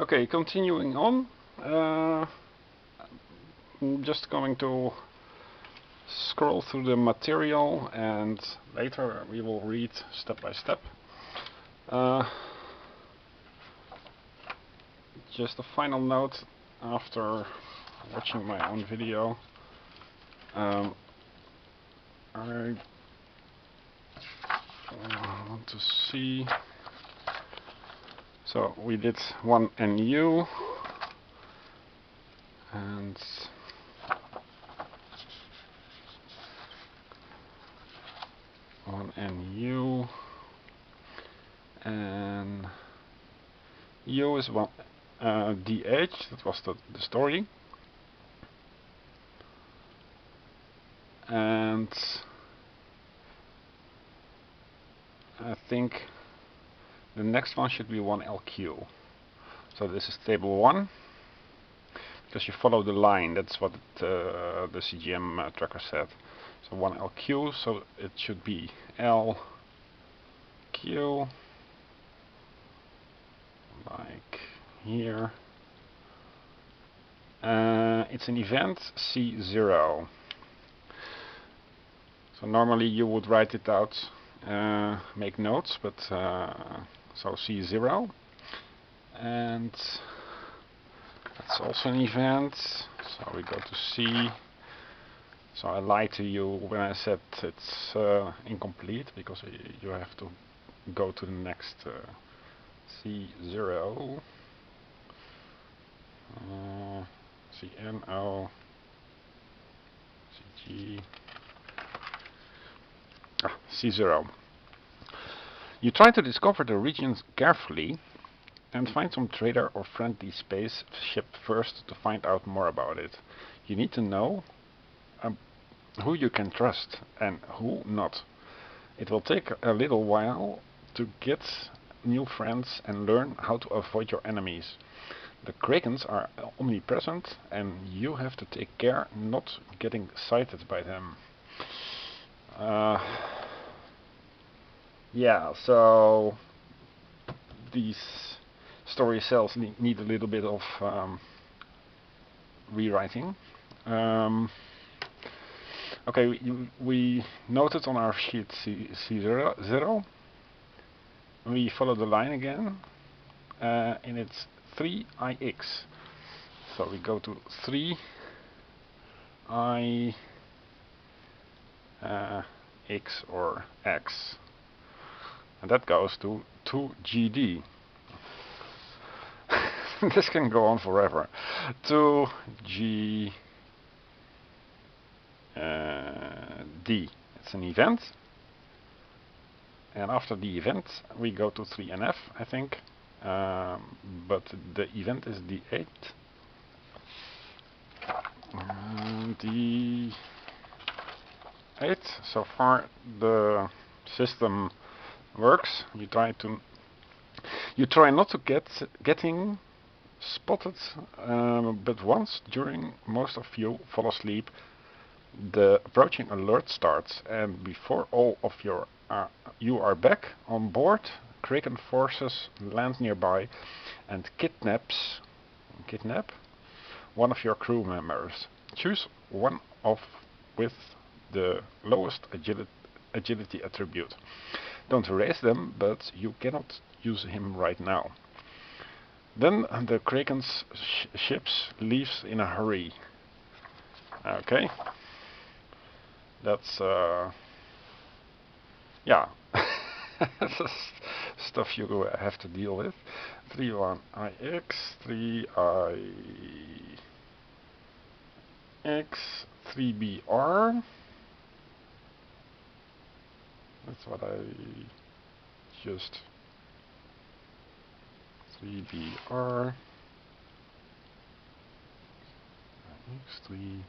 Okay, continuing on. I'm just going to scroll through the material and later we will read step by step. Just a final note after watching my own video. I want to see. So we did one NU and one NU and U is one DH, that was the story, and I think the next one should be one LQ. So this is table 1, because you follow the line, that's what the CGM tracker said. So one LQ, so it should be LQ, like here. It's an event C0. So normally you would write it out, make notes, but so C0, and that's also an event. So we go to C. So I lied to you when I said it's incomplete, because you have to go to the next C0, CNO, CG, C0. You try to discover the regions carefully and find some trader or friendly spaceship first to find out more about it. You need to know who you can trust and who not. It will take a little while to get new friends and learn how to avoid your enemies. The Krakens are omnipresent and you have to take care not getting sighted by them. Yeah, so these story cells need a little bit of rewriting. Okay, we noted on our sheet C0. We follow the line again, and it's 3IX. So we go to 3I X or X, and that goes to 2GD. This can go on forever. 2G D. It's an event, and after the event we go to 3NF, I think, but the event is D8. D8. So far the system works. You try not to getting spotted, but once during most of you fall asleep, the approaching alert starts, and before all of you are back on board, Kraken forces land nearby and kidnap one of your crew members. Choose one with the lowest agility attribute. Don't erase them, but you cannot use him right now. Then the Kraken's ships leaves in a hurry. Okay. That's yeah, stuff you have to deal with. 3IX, 3IX, 3BR. That's what I just 3BR. X 3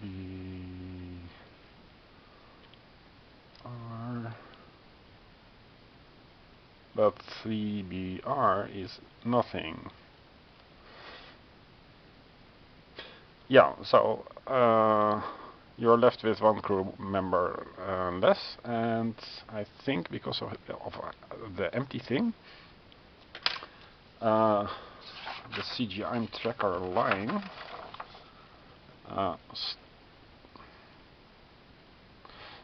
BR, but 3BR is nothing. Yeah, so you're left with one crew member less, and I think because of the empty thing, the CGI tracker line.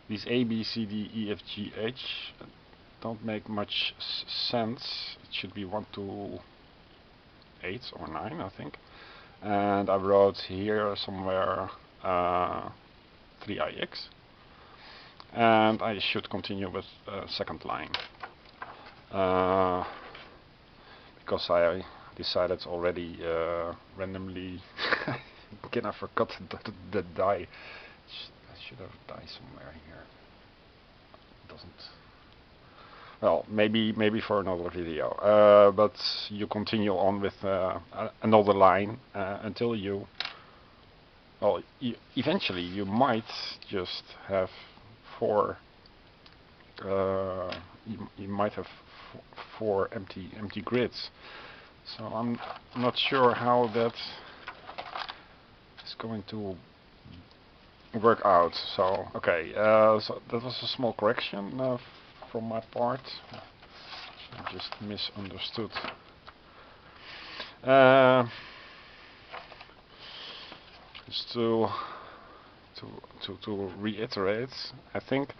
These A, B, C, D, E, F, G, H don't make much sense. It should be 1 to 8 or 9, I think. And I wrote here somewhere 3IX. And I should continue with second line. Because I decided already randomly. Again, I forgot the die. I should have a die somewhere here. It doesn't. Well, maybe for another video. But you continue on with another line until you. Well, eventually you might just have 4. You might have 4 empty grids. So I'm not sure how that is going to work out. So okay, so that was a small correction from my part. I just misunderstood. Just to reiterate, I think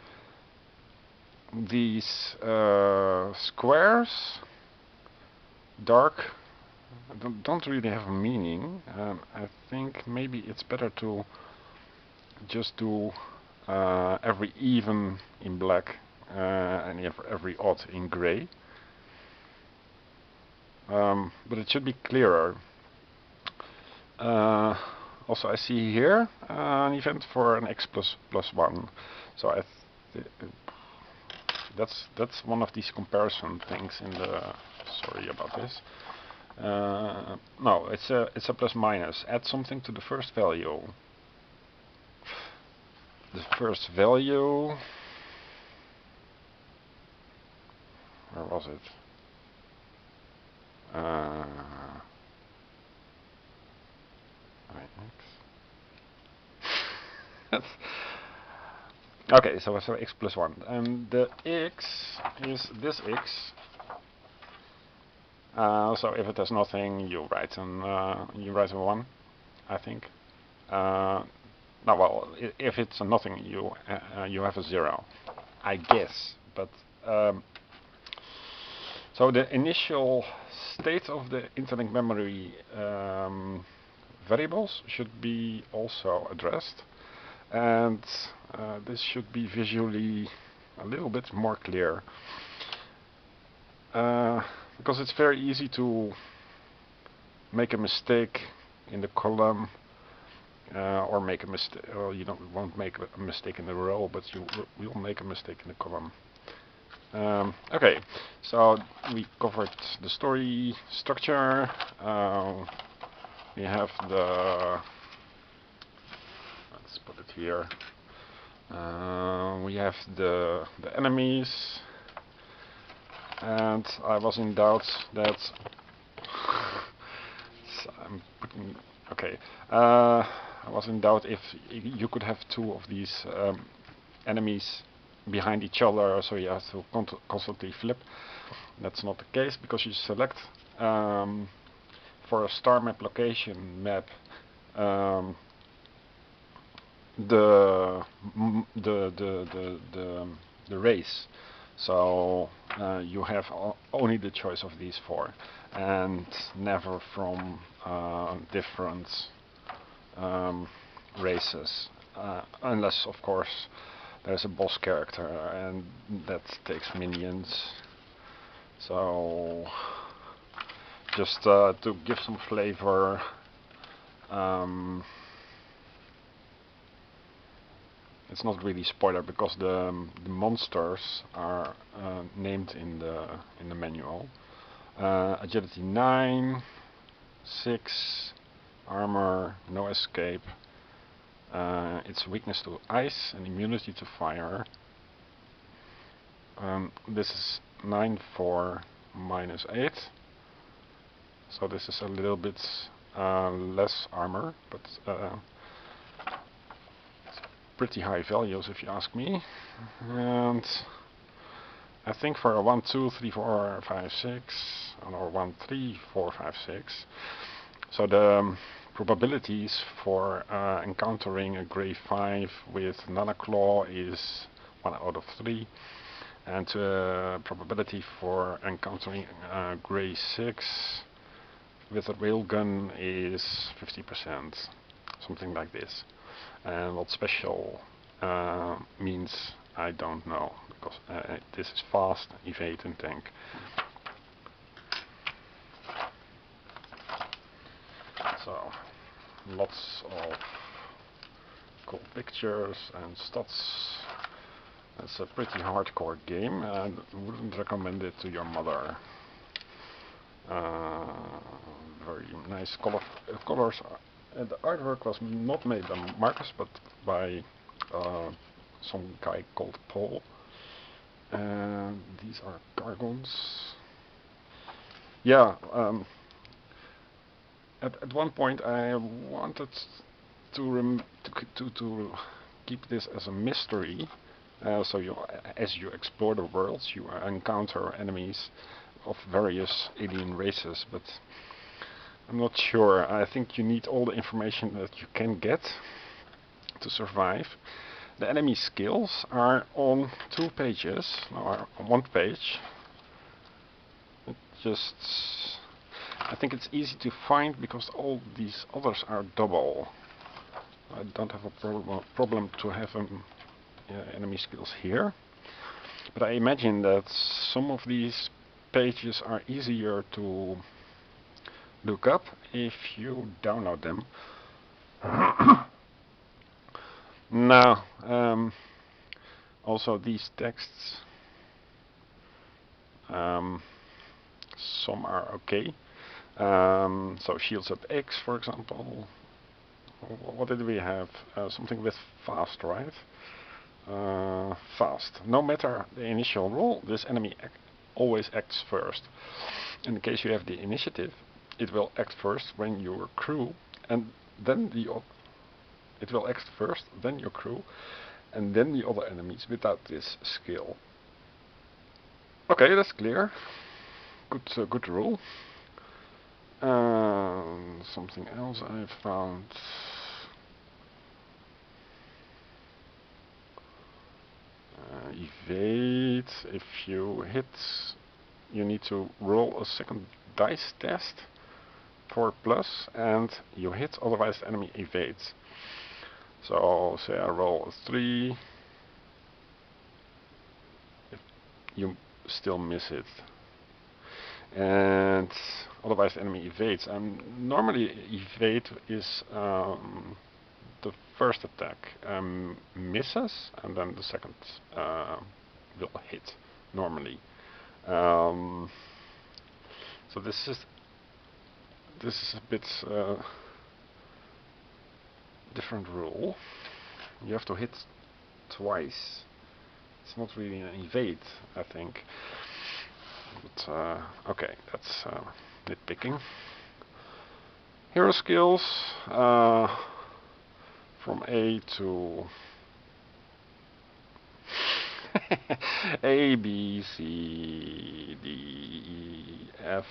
these squares, dark, don't really have a meaning. I think maybe it's better to just do every even in black and every odd in gray. But it should be clearer. Also, I see here an event for an x plus 1. So that's one of these comparison things in the. Sorry about this. No, it's a plus minus. Add something to the first value. The first value. Where was it? Okay, so x plus 1, and the x is this x. So if it has nothing, you write a 1, I think. No, well, if it's a nothing, you have a 0, I guess. But so the initial state of the interlinked memory variables should be also addressed, and this should be visually a little bit more clear. Because it's very easy to make a mistake in the column, or make a mistake. Well, you won't make a mistake in the row, but you will make a mistake in the column. Okay, so we covered the story structure. We have the. Let's put it here. We have the enemies. And I was in doubt that I'm putting. Okay, I was in doubt if you could have 2 of these enemies behind each other, so you have to constantly flip. That's not the case because you select for a star map location map the race. So you have only the choice of these 4, and never from different races, unless of course there's a boss character, and that takes minions. So just to give some flavor. It's not really spoiler because the monsters are named in the manual. Agility 9, 6, armor, no escape. It's weakness to ice and immunity to fire. This is 9, 4, minus 8. So this is a little bit less armor, but pretty high values if you ask me. And I think for a 1, 2, 3, 4, 5, 6, or 1, 3, 4, 5, 6. So the probabilities for encountering a grey 5 with Nanaclaw is 1 out of 3. And probability for encountering grey 6 with a railgun is 50%. Something like this. And what special means, I don't know, because this is fast, evade and tank. So, lots of cool pictures and stats. It's a pretty hardcore game, and I wouldn't recommend it to your mother. Very nice colors. The artwork was not made by Marcus, but by some guy called Paul. And these are Gargons. Yeah, at one point I wanted to keep this as a mystery. So as you explore the worlds, you encounter enemies of various alien races, but I'm not sure. I think you need all the information that you can get to survive. The enemy skills are on 2 pages, or on 1 page. I think it's easy to find because all these others are double. I don't have a problem to have enemy skills here, but I imagine that some of these pages are easier to look up if you download them. Now, also these texts, some are okay. So shields up X, for example. What did we have? Something with fast, right? Fast. No matter the initial roll, this enemy always acts first. In the case you have the initiative, it will act first when your crew, and then it will act first, then your crew, and then the other enemies without this skill. Okay, that's clear. Good rule. Something else I found. Evade. If you hit, you need to roll a second dice test for plus, and you hit, otherwise the enemy evades. So say I roll a 3, you still miss it, and otherwise the enemy evades. And normally evade is the first attack misses, and then the second will hit normally. So this is a bit different rule. You have to hit twice. It's not really an evade, I think. But okay, that's nitpicking. Hero skills from A to A, B, C, D, E, F,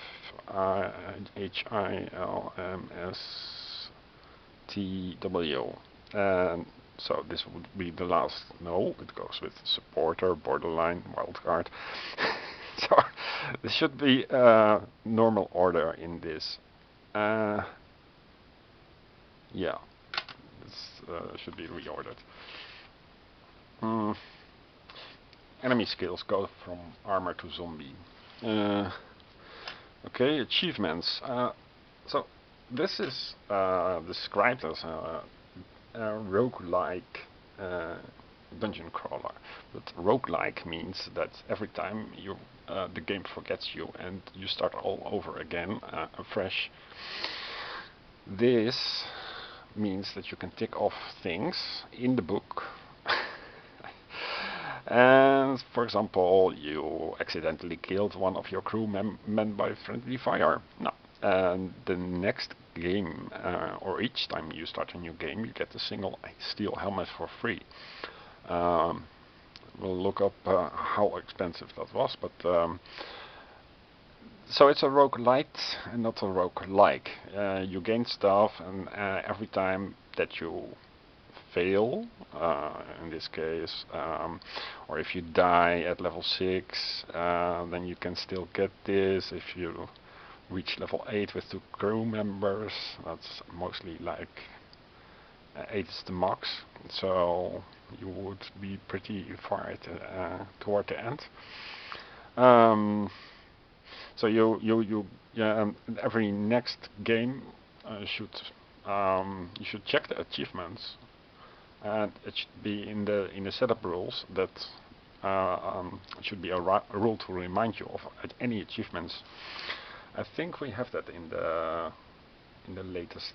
I, H, I, L, M, S, T, W. And so this would be the last. No, it goes with supporter, borderline, wildcard. So there should be normal order in this. Yeah, this should be reordered. Enemy skills go from armor to zombie. Okay, achievements. So this is described as a roguelike dungeon crawler. But roguelike means that every time the game forgets you and you start all over again, afresh. This means that you can tick off things in the book. And for example, you accidentally killed one of your crewmen by friendly fire. No. And the next game, or each time you start a new game, you get a single steel helmet for free. will look up how expensive that was, but so it's a roguelite and not a roguelike. You gain stuff, and every time that you fail, in this case, or if you die at level 6, then you can still get this. If you reach level 8 with 2 crew members, that's mostly like 8 is the max, so you would be pretty far toward the end. So every next game you should check the achievements, and it should be in the setup rules that it should be a rule to remind you of any achievements. I think we have that in the latest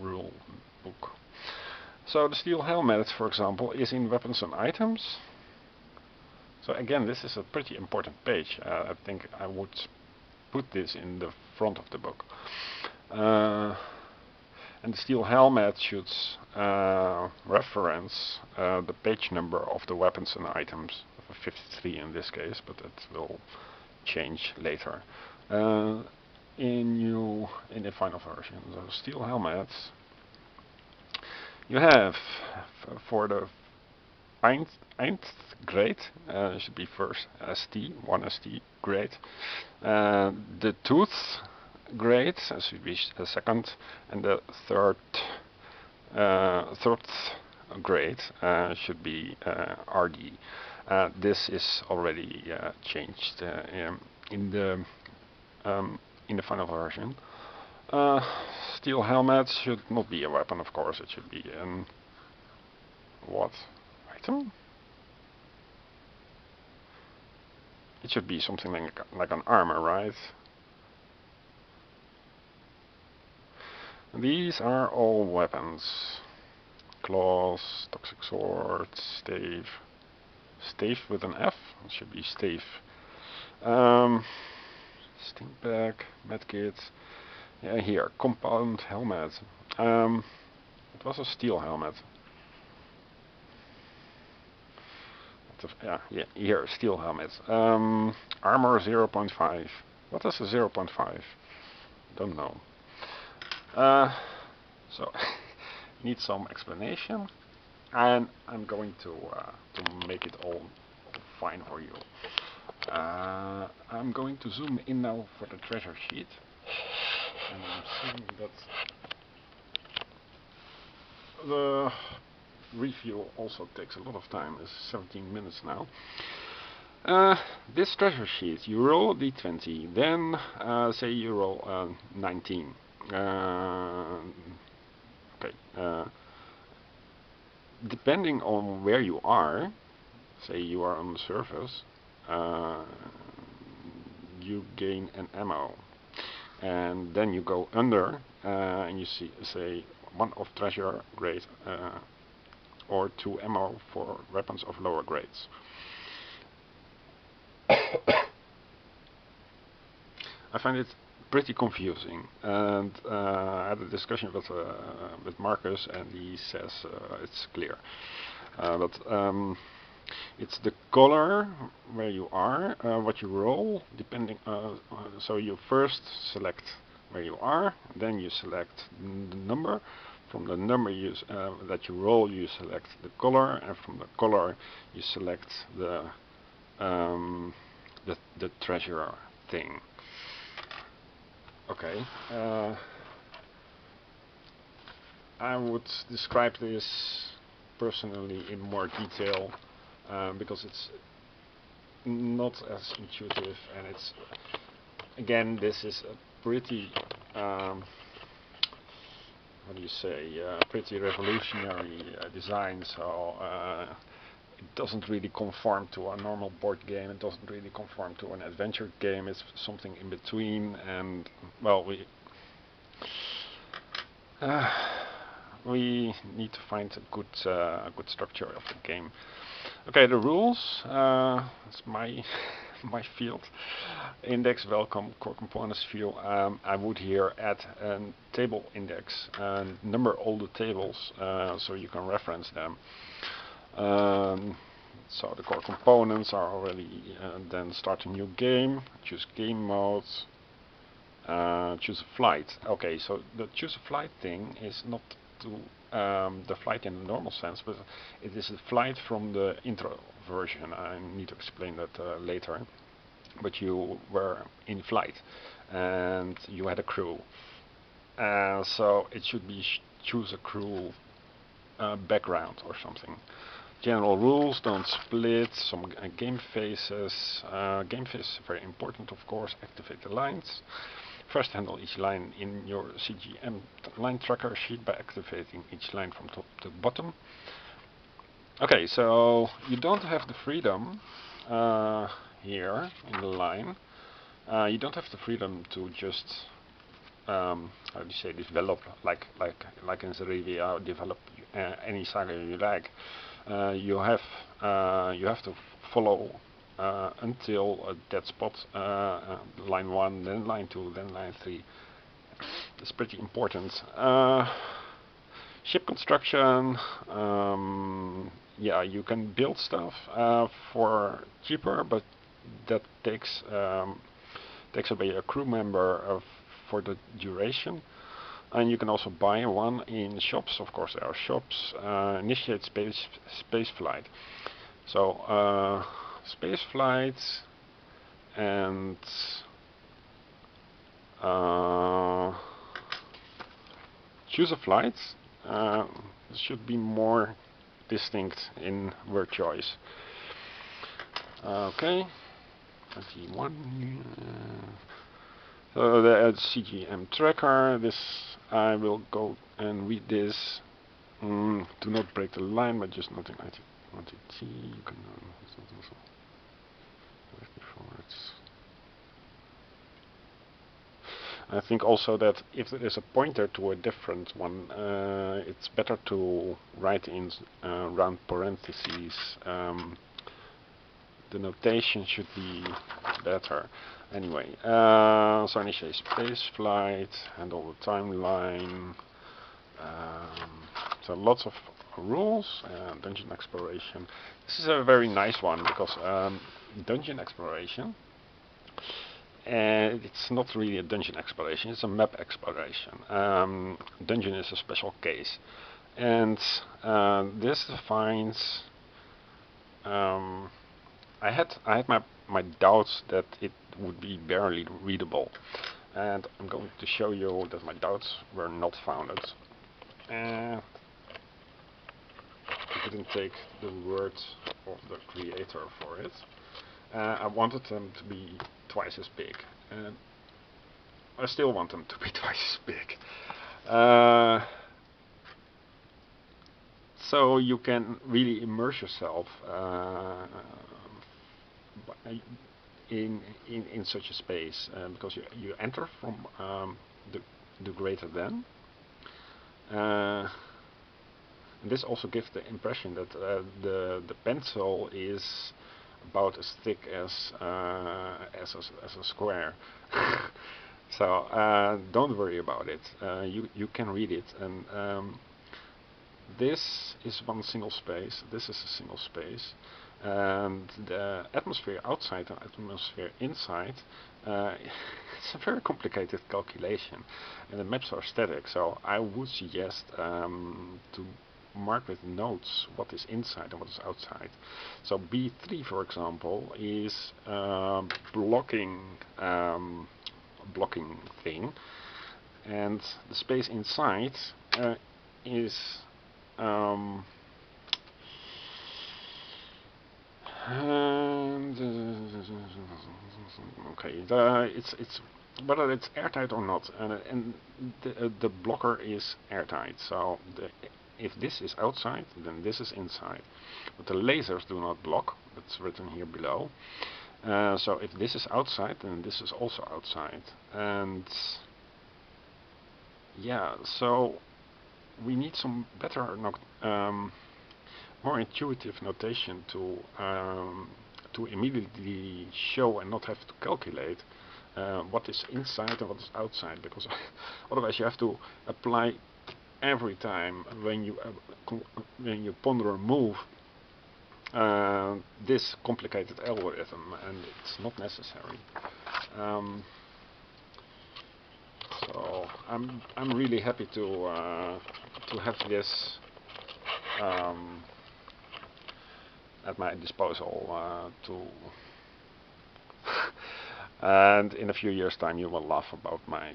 rule book. So the steel helmet, for example, is in weapons and items. So again, this is a pretty important page. I think I would put this in the front of the book. And the steel helmet should reference the page number of the weapons and items, 53 in this case, but it will change later in the final version. So steel helmets you have for the Nth grade, should be first ST, 1 ST grade. The tooth grade should be second, and the third grade should be RD. This is already changed in the final version. Steel helmets should not be a weapon, of course. It should be an what item? It should be something like an armor, right? These are all weapons. Claws, toxic sword, stave. Stave with an F? It should be stave. Sting bag, medkit. Yeah, here, compound helmet. It was a steel helmet. Yeah, here, steel helmet. Armor 0.5. What is a 0.5? Don't know. So, need some explanation, and I'm going to make it all fine for you. I'm going to zoom in now for the treasure sheet, and I'm seeing that the review also takes a lot of time. It's 17 minutes now. This treasure sheet, you roll a d20, then say you roll 19. Okay. Depending on where you are, say you are on the surface, you gain an ammo, and then you go under and you say 1 of treasure grade or 2 ammo for weapons of lower grades. I find it pretty confusing, and I had a discussion with Marcus, and he says it's clear, but it's the color where you are, what you roll, depending. So you first select where you are, then you select the number. From the number that you roll, you select the color, and from the color you select the treasure thing. Okay. I would describe this personally in more detail because it's not as intuitive, and it's again, this is a pretty what do you say, pretty revolutionary design, so it doesn't really conform to a normal board game, it doesn't really conform to an adventure game, it's something in between, and well, we need to find a good structure of the game. Okay, the rules, it's my field. Index, welcome, core components view. I would here add a table index and number all the tables so you can reference them. So the core components are already then start a new game, choose game mode, choose a flight. Okay, so the choose a flight thing is not to the flight in the normal sense, but it is a flight from the intro version. I need to explain that later. But you were in flight and you had a crew. So it should be choose a crew background or something. General rules, don't split, some game phases. Game phases are very important, of course. Activate the lines. First handle each line in your CGM line tracker sheet by activating each line from top to bottom. Okay, so you don't have the freedom here in the line. You don't have the freedom to just how do you say, develop like in Zerevia, develop any saga you like. You have to follow until that spot, line 1, then line 2, then line 3. It's pretty important. Ship construction, yeah, you can build stuff for cheaper, but that takes away a crew member for the duration. And you can also buy one in shops. Of course, there are shops. Initiate space flight. So space flights and choose a flight should be more distinct in word choice. Okay, 21. So the CGM tracker. This I will go and read this. Do not break the line, but just nothing like it. You can I think also that if there is a pointer to a different one, it's better to write in round parentheses. The notation should be better. Anyway, so initiate space flight, handle the timeline. So lots of rules. Dungeon exploration. This is a very nice one because dungeon exploration. And it's not really a dungeon exploration, it's a map exploration. Dungeon is a special case. And this defines... I had my doubts that it would be barely readable. And I'm going to show you that my doubts were not founded. And I didn't take the word of the creator for it. I wanted them to be twice as big, and I still want them to be twice as big. So you can really immerse yourself in such a space, because you enter from the greater than. And this also gives the impression that the pencil is about as thick as a square. So don't worry about it. You can read it, and this is one single space. This is a single space, and the atmosphere outside and atmosphere inside. It's a very complicated calculation, and the maps are static. So I would suggest to mark with notes what is inside and what is outside. So B3, for example, is blocking thing, and the space inside is okay. It's whether it's airtight or not, and the blocker is airtight. So if this is outside, then this is inside. But the lasers do not block. That's written here below. So if this is outside, then this is also outside. And yeah, so we need some better, more intuitive notation to immediately show and not have to calculate what is inside and what is outside, because otherwise you have to apply every time when you ponder a move. this complicated algorithm, and it's not necessary. So I'm really happy to have this at my disposal to and in a few years' time you will laugh about my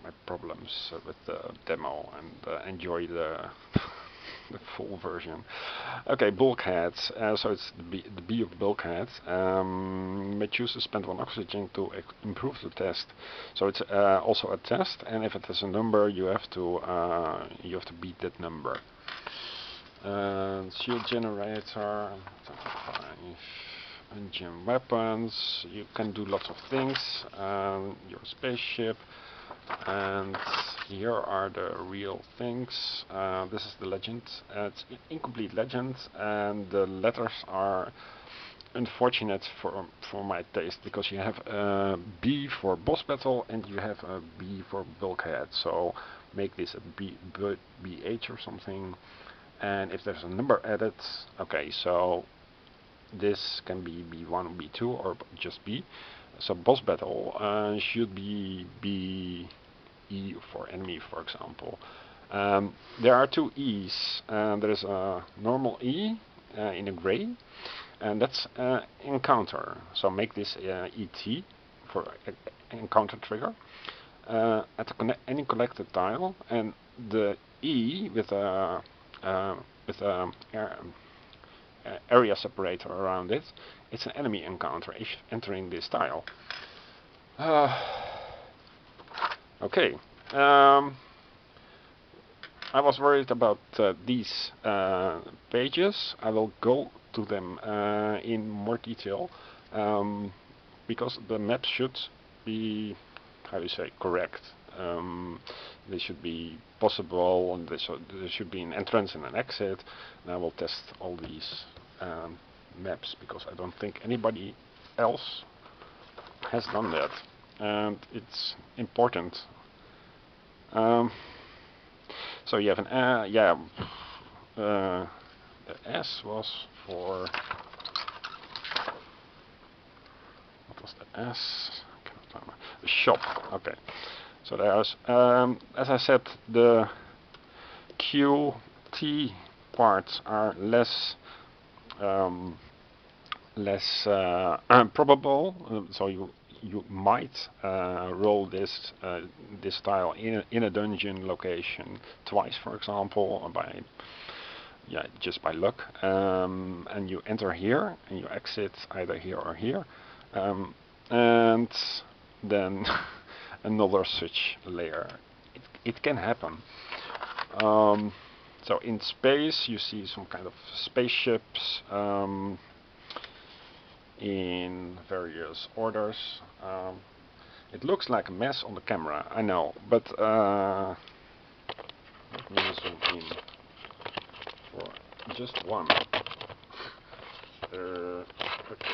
my problems with the demo and enjoy the the full version. Okay, bulkheads. So it's the B of bulkhead. May choose to spend 1 oxygen to improve the test. So it's also a test, and if it has a number, you have to beat that number. Shield generator. 5. Engine weapons. You can do lots of things. Your spaceship. And here are the real things. This is the legend. It's incomplete legend, and the letters are unfortunate for my taste, because you have a B for boss battle and you have a B for bulkhead. So make this a BH or something. And if there's a number added, okay, so this can be B1, B2, or just B. So boss battle should be B E for enemy, for example. There are 2 E's. There is a normal E in a gray, and that's encounter. So make this ET for encounter trigger at any collected tile, and the E with a area separator around it. It's an enemy encounter if entering this tile. Okay. I was worried about these pages. I will go to them in more detail, because the map should be, how do you say, correct. They should be possible, and there should be an entrance and an exit. And I will test all these maps, because I don't think anybody else has done that, and it's important. So you have an the S was for, what was the S? I cannot remember. The shop. Okay. So there's, as I said, the QT parts are less probable. So you might roll this this tile in a dungeon location twice, for example, by just by luck, and you enter here and you exit either here or here, and then another such layer. It can happen. So in space you see some kind of spaceships in various orders. It looks like a mess on the camera, I know, but let me zoom in for just one. Okay.